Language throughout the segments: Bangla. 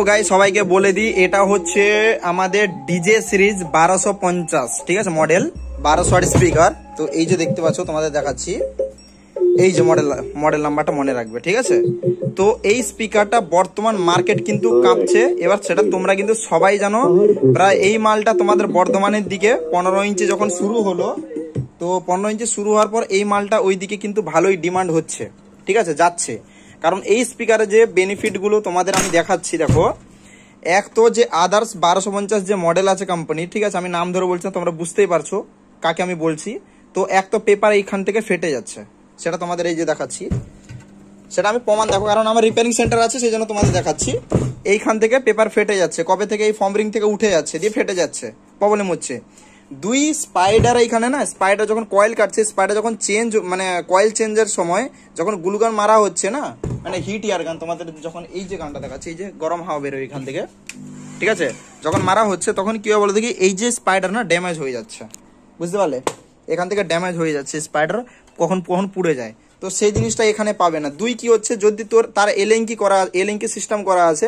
গাইস সবাইকে বলে দিই, এটা হচ্ছে আমাদের ডিজে সিরিজ 1250, ঠিক আছে, মডেল 1200 ওয়াট স্পিকার। তো এই যে দেখতে পাচ্ছ তোমাদের দেখাচ্ছি, এই যে মডেল নাম্বারটা মনে রাখবে, ঠিক আছে। তো এই স্পিকারটা বর্তমান মার্কেট কিন্তু কাঁপছে, এবার সেটা তোমরা কিন্তু সবাই জানো। প্রায় এই মালটা তোমাদের বর্ধমানের দিকে 15 ইঞ্চি যখন শুরু হলো, তো 15 ইঞ্চি শুরু হওয়ার পর এই মালটা ওই দিকে কিন্তু ভালোই ডিমান্ড হচ্ছে, ঠিক আছে, যাচ্ছে। কারণ এই স্পিকারের যে বেনিফিটগুলো তোমাদের আমি দেখাচ্ছি, দেখো। এক তো যে আদার্স 1250 যে মডেল আছে কোম্পানি, ঠিক আছে, আমি নাম ধরে বলছি না, তোমরা বুঝতেই পারছো কাকে আমি বলছি। তো এক তো পেপার এইখান থেকে ফেটে যাচ্ছে, সেটা তোমাদের এই যে দেখাচ্ছি, সেটা আমি প্রমাণ দেখো, কারণ আমার রিপেয়ারিং সেন্টার আছে, সেই জন্য তোমাদের দেখাচ্ছি। এইখান থেকে পেপার ফেটে যাচ্ছে, কবে থেকে এই ফর্ম রিং থেকে উঠে যাচ্ছে, দিয়ে ফেটে যাচ্ছে, প্রবলেম হচ্ছে। দুই স্পাইডার এইখানে না, স্পাইডার যখন কয়েল কাটছে, স্পাইডার যখন চেঞ্জ মানে কয়েল চেঞ্জের সময় যখন গ্লুগান মারা হচ্ছে না, মানে হিট এয়ার গান, তোমাদের যখন এই যে গানটা দেখাচ্ছে, এই যে গরম হাওয়া বেরোয় এখান থেকে, ঠিক আছে, যখন মারা হচ্ছে তখন কি হয় বলো দেখি, এই যে স্পাইডার না ড্যামেজ হয়ে যাচ্ছে, বুঝতে পারলে, এখান থেকে ড্যামেজ হয়ে যাচ্ছে স্পাইডার, কখন কখন পুড়ে যায়। তো সেই জিনিসটা এখানে পাবে না। দুই কি হচ্ছে, যদি তোর তার এলিঙ্কি সিস্টেম করা আছে,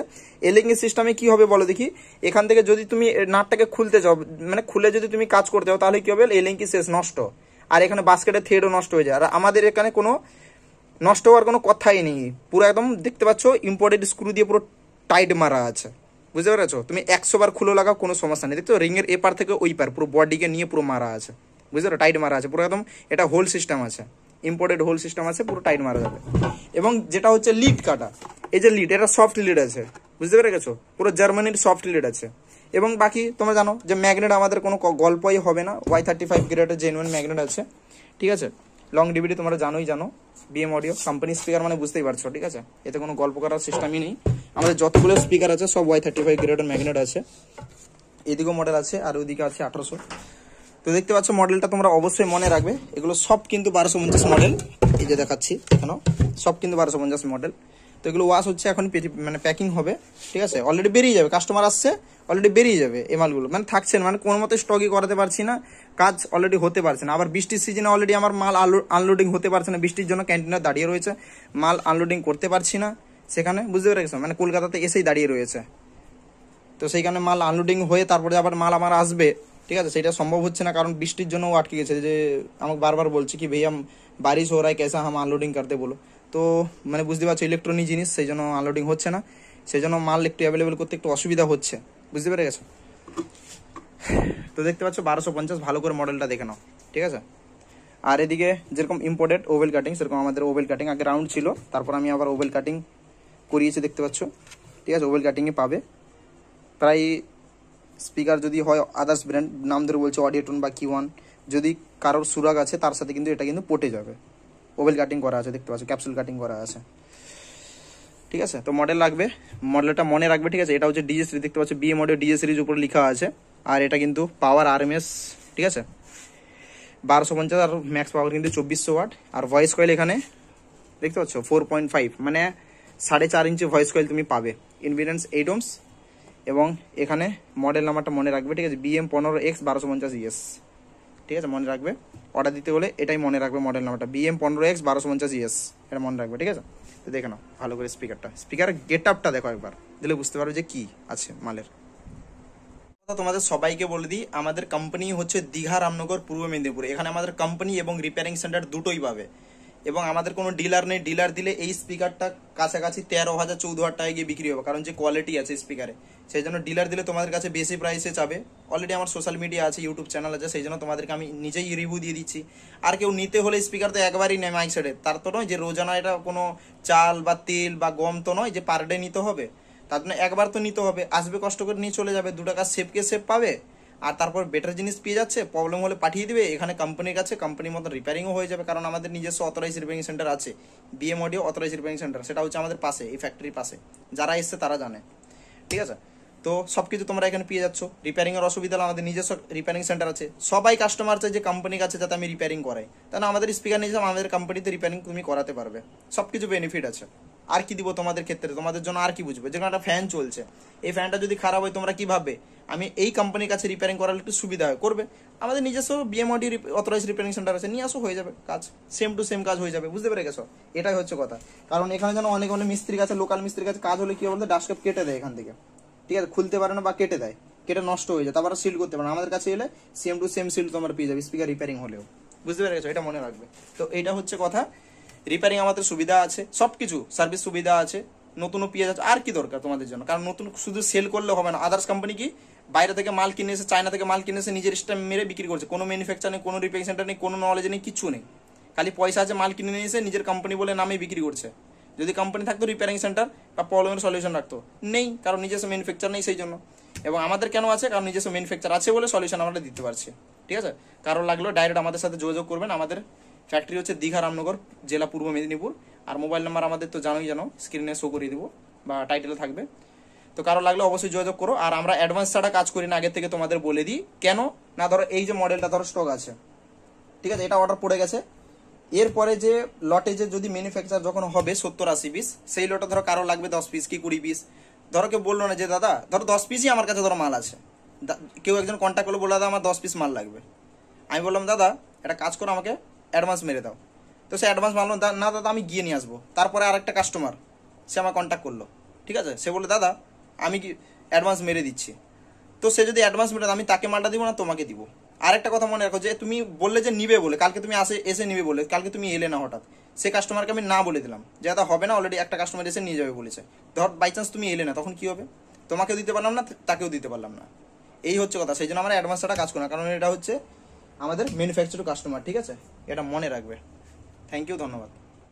এলিঙ্কি সিস্টেমে কি হবে বলো দেখি, এখান থেকে যদি তুমি নাটটাকে খুলতে যাও, মানে খুলে যদি তুমি কাজ করতে যাও, তাহলে কি হবে, এলিঙ্কি শেষ, নষ্ট। আর এখানে বাস্কেটের থ্রেডও নষ্ট হয়ে যায়। আর আমাদের এখানে কোনো নষ্ট হওয়ার কোনো কথাই নেই, পুরো একদম দেখতে পাচ্ছ ইম্পোর্টেড স্ক্রু দিয়ে পুরো টাইট মারা আছে, বুঝতে পেরেছো। তুমি 100 বার খুলে লাগাও, কোনো সমস্যা নেই। দেখছো রিং এর এপার থেকে ওই পার পুরো বডিকে নিয়ে পুরো মারা আছে, বুঝতে পারো, টাইট মারা আছে পুরো একদম। এটা হোল সিস্টেম আছে, ইম্পোর্টেড হোল সিস্টেম আছে, পুরো টাইট মারা যাবে। এবং যেটা হচ্ছে লিড কাটা, এই যে লিড, এটা সফট লিড আছে, বুঝতে পেরে গেছো, পুরো জার্মানির সফট লিড আছে। এবং বাকি তোমরা জানো যে ম্যাগনেট আমাদের কোনো গল্পই হবে না, Y35 গ্রেডের জেনুইন ম্যাগনেট আছে, ঠিক আছে। লং ডিভিডি তোমরা জানো, বিএম অডিও কোম্পানি স্পিকার, মানে বুঝতেই পারছো, ঠিক আছে, এতে কোনো গল্প করার সিস্টেমই নেই। আমাদের যতগুলো স্পিকার আছে সব Y35 গ্রেডের ম্যাগনেট আছে। এদিকেও মডেল আছে, আর ওইদিকে আছে 1800। তো দেখতে পাচ্ছ মডেলটা তোমরা অবশ্যই মনে রাখবে, এগুলো সব কিন্তু 1250 মডেল, এই যে দেখাচ্ছি এখানে সব কিন্তু 1250 মডেল। তো এগুলো ওয়াশ হচ্ছে, এখন মানে প্যাকিং হবে, ঠিক আছে, অলরেডি বেরিয়ে যাবে, কাস্টমার আসছে, অলরেডি বেরিয়ে যাবে এই মালগুলো, মানে থাকছে না, মানে কোনো মতে স্টকই করাতে পারছি না, কাজ অলরেডি হতে পারছে না। আবার বৃষ্টির সিজনে অলরেডি আমার মাল আনলোডিং হতে পারছে না, বৃষ্টির জন্য ক্যান্টিনার দাঁড়িয়ে রয়েছে, মাল আনলোডিং করতে পারছি না সেখানে, বুঝতে পেরেছো, মানে কলকাতাতে এসেই দাঁড়িয়ে রয়েছে। তো সেইখানে মাল আনলোডিং হয়ে তারপরে আবার মাল আমার আসবে, ঠিক আছে, সেটা সম্ভব হচ্ছে না, কারণ বৃষ্টির জন্য আটকে গেছে। যে আমাকে বারবার বলছি কি ভাইয়া বারিশ হো রা কেসা হাম আনলোডিং করতে বলো, তো মানে বুঝতে পারছো ইলেকট্রনিক জিনিস, সেই জন্য আনলোডিং হচ্ছে না, সেই জন্য মাল একটু অ্যাভেলেবেল করতে একটু অসুবিধা হচ্ছে, বুঝতে পেরে গেছো। তো দেখতে পাচ্ছ 1250, ভালো করে মডেলটা দেখে নাও, ঠিক আছে। আর এদিকে যেরকম ইম্পোর্টেড ওভেল কাটিং, সেরকম আমাদের ওভেল কাটিং আগে রাউন্ড ছিল, তারপর আমি আবার ওভেল কাটিং করিয়েছি, দেখতে পাচ্ছ, ঠিক আছে, ওভেল কাটিংয়ে পাবে। প্রায় স্পিকার যদি হয় আদার্স ব্র্যান্ড, নাম ধরে বলছে অডিওটন বা Q1, যদি কারোর সুরাগ আছে তার সাথে কিন্তু এটা কিন্তু পটে যাবে। ওভেল কাটিং করা আছে, দেখতে পাচ্ছ ক্যাপসুল কাটিং করা আছে, ঠিক আছে। তো মডেল লাগবে, মডেলটা মনে রাখবে, ঠিক আছে। এটা হচ্ছে ডিজে সিরিজ, দেখতে পাচ্ছ বিএম অডিও ডিজে সিরিজ উপরে লেখা আছে। আর এটা কিন্তু পাওয়ার RMS, ঠিক আছে, 1250, আর ম্যাক্স পাওয়ার কিন্তু 2400 ওয়াট। আর ভয়েস কয়েল এখানে দেখতে পাচ্ছ 4.5, মানে 4.5 ইঞ্চি ভয়েস কয়েল তুমি পাবে, ইনভিডেন্স 8 ohms। এবং এখানে মডেল নাম্বারটা মনে রাখবে, ঠিক আছে, BM15X 1250ES, ঠিক আছে, মনে রাখবে। অর্ডার দিতে হলে এটাই মনে রাখবে, মডেল নাম্বারটা BM15X 1250ES, এটা মনে রাখবে, ঠিক আছে। তো দেখে নাও ভালো করে স্পিকারের গেট আপটা দেখো একবার, দিলে বুঝতে পারবে যে কি আছে মালের। তোমাদের সবাইকে বলে দিই, আমাদের কোম্পানি হচ্ছে দীঘা, রামনগর, পূর্ব মেদিনীপুর। এখানে আমাদের কোম্পানি এবং রিপেয়ারিং সেন্টার দুটোই পাবে। এবং আমাদের কোনো ডিলার নেই, ডিলার দিলে এই স্পিকারটা কাছাকাছি 13,000-14,000 টাকায় গিয়ে বিক্রি হবে, কারণ যে কোয়ালিটি আছে স্পিকারে, সেই জন্য ডিলার দিলে তোমাদের কাছে বেশি প্রাইসে যাবে। অলরেডি আমার সোশ্যাল মিডিয়া আছে, ইউটিউব চ্যানেল আছে, সেই জন্য তোমাদেরকে আমি নিজেই রিভিউ দিয়ে দিচ্ছি। আর কেউ নিতে হলে স্পিকার তো একবারই নেয় মাইক সেটের, তার তো নয় যে রোজানা এটা কোনো চাল বা তেল বা গম তো নয় যে পার ডে নিতে হবে, তার জন্য একবার তো নিতে হবে, আসবে কষ্ট করে নিয়ে চলে যাবে, 2 টাকা সেভকে সেভ পাবে, আর তারপর বেটার জিনিস পেয়ে যাচ্ছে, প্রবলেম হলে পাঠিয়ে দিবে এখানে কোম্পানির কাছে, কোম্পানির মতো রিপেয়ারিংও হয়ে যাবে, কারণ আমাদের নিজস্ব অথরাইজ রিপেয়ারিং সেন্টার আছে, BM audio authorise repairing centre, সেটা হচ্ছে আমাদের পাশে, এই ফ্যাক্টরির পাশে, যারা এসছে তারা জানে, ঠিক আছে। তো সবকিছু তোমরা এখানে পেয়ে যাচ্ছ। রিপেয়ারিং এর অসুবিধা হলে আমাদের নিজস্ব রিপেয়ারিং সেন্টার আছে। সবাই কাস্টমার চাই যে কোম্পানির কাছে যাতে আমি রিপেয়ারিং করাই, তাহলে আমাদের স্পিকার নিয়ে আমাদের কোম্পানিতে রিপেয়ারিং তুমি করাতে পারবে, সবকিছু বেনিফিট আছে। আর কি দিব তোমাদের ক্ষেত্রে, তোমাদের জন্য আর কি বুঝবে, যেখানে একটা ফ্যান চলছে, এই ফ্যানটা যদি খারাপ হয় তোমরা কি ভাববে, আমি এই কোম্পানির কাছে রিপেয়ারিং করার একটু সুবিধা হয়, করবে। আমাদের নিজস্ব বিএমওডি অথরাইজ রিপেয়ারিং সেন্টার আছে, নিয়ে আসো, হয়ে যাবে কাজ, সেম টু সেম কাজ হয়ে যাবে, বুঝতে পেরে গেছো? এটাই হচ্ছে কথা। কারণ এখানে যেন অনেক অনেক মিস্ত্রির কাছে, লোকাল মিস্ত্রির কাছে কাজ হলে কি বলতে ডাস্টকাপ কেটে দেয় এখান থেকে, ঠিক আছে, খুলতে পারে না বা কেটে দেয়, কেটে নষ্ট হয়ে যায়, তারপর সিল করতে পারে না। আমাদের কাছে এলে সেম টু সেম সিল তোমার পেয়ে যাবে, স্পিকার রিপেয়ারিং হলেও, বুঝতে পেরে গেছো? এটা মনে রাখবে। তো এইটা হচ্ছে কথা, রিপেয়ারিং আমাদের সুবিধা আছে, সবকিছু সার্ভিস সুবিধা আছে, নতুনও পেয়ে যাচ্ছে। আর কি দরকার তোমাদের জন্য? কারণ নতুন শুধু সেল করলে হবে না, আদার্স কোম্পানি কি বাইরে থেকে মাল কিনে এসে, চায়না থেকে মাল কিনে এসে নিজের স্ট্যাম্প মেরে বিক্রি করছে, কোনো ম্যানুফ্যাকচার নেই, কোনো রিপেয়ারিং সেন্টার নেই, কোনো নলেজ নেই, কিছু নেই, খালি পয়সা আছে, মাল কিনে নিয়ে এসে নিজের কোম্পানি বলে নামে বিক্রি করছে। যদি কোম্পানি থাকতো রিপেয়ারিং সেন্টার বা প্রবলেমের সলিউশন রাখতো, নেই, কারণ নিজস্ব ম্যানুফ্যাকচার নেই সেই জন্য। এবং আমাদের কেন আছে? কারণ নিজস্ব ম্যানুফ্যাকচার আছে বলে সলিউশন আমরা দিতে পারছি, ঠিক আছে। কারো লাগলো ডাইরেক্ট আমাদের সাথে যোগাযোগ করবেন। আমাদের ফ্যাক্টরি হচ্ছে দীঘা, রামনগর, জেলা পূর্ব মেদিনীপুর। আর মোবাইল নাম্বার আমাদের তো জানোই, স্ক্রিনে শো করিয়ে দেবো বা টাইটেলে থাকবে। তো কারো লাগলে অবশ্যই যোগাযোগ করো। আর আমরা অ্যাডভান্স ছাড়া কাজ করি না, আগে থেকে তোমাদের বলে দিই। কেন না, ধরো এই যে মডেলটা ধরো স্টক আছে, ঠিক আছে, এটা অর্ডার পড়ে গেছে, এরপরে যে লটে যে যদি ম্যানুফ্যাকচার যখন হবে 70-80 পিস, সেই লটে ধরো কারো লাগবে 10 পিস কি 20 পিস, ধরো কেউ বললো না যে দাদা ধরো 10 পিসই আমার কাছে ধরো মাল আছে, কেউ একজন কন্ট্যাক্ট করলো, বললো দাদা আমার 10 পিস মাল লাগবে। আমি বললাম দাদা একটা কাজ করো, আমাকে অ্যাডভান্স মেরে দাও। তো সে অ্যাডভান্স মানলো না, দাদা আমি গিয়ে নিয়ে আসবো। তারপরে আরেকটা কাস্টমার সে আমার কন্ট্যাক্ট করলো, ঠিক আছে, সে বললো দাদা আমি কি অ্যাডভান্স মেরে দিচ্ছি। তো সে যদি অ্যাডভান্স মেরে, আমি তাকে মালটা দিব না, তোমাকে দিব। আরেকটা কথা মনে রাখো, যে তুমি বললে যে নিবে বলে, কালকে তুমি এসে নিবে বলে, কালকে তুমি এলে না হঠাৎ, সে কাস্টমারকে আমি না বলে দিলাম যে দাদা হবে না, অলরেডি একটা কাস্টমার এসে নিয়ে যাবে বলেছে, ধর বাই চান্স তুমি এলে না, তখন কি হবে? তোমাকেও দিতে পারলাম না, তাকেও দিতে পারলাম না। এই হচ্ছে কথা, সেই জন্য আমরা অ্যাডভান্স ছাড়া কাজ করি না, কারণ এটা হচ্ছে আমাদের ম্যানুফ্যাকচার কাস্টমার, ঠিক আছে, এটা মনে রাখবে। থ্যাংক ইউ, ধন্যবাদ।